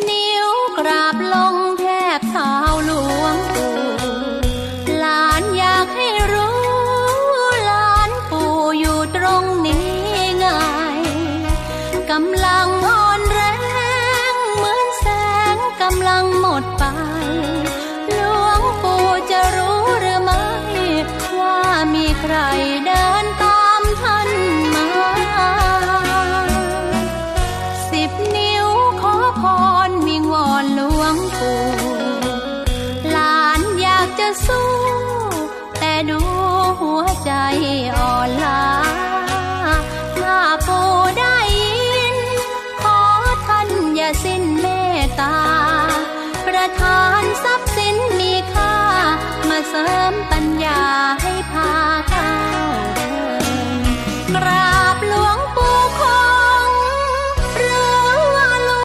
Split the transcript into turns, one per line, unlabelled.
นิ้วกราบลงแทบเท้าหลวงปู่หลานอยากให้รู้หลานปู่อยู่ตรงนี้ไงกำลังอ่อนแรงเหมือนแสงกำลังหมดไปหลวงปู่จะรู้หรือไม่ว่ามีใครเดินตามท่านมา10 นิ้วขอพรวิงวอนหลวงปู่หลานอยากจะสู้แต่ดูหัวใจอ่อนล้าถ้าปู่ได้ยินขอท่านอย่าสิ้นเมตตาประทานทรัพย์สินมีค่ามาเสริมปัญญา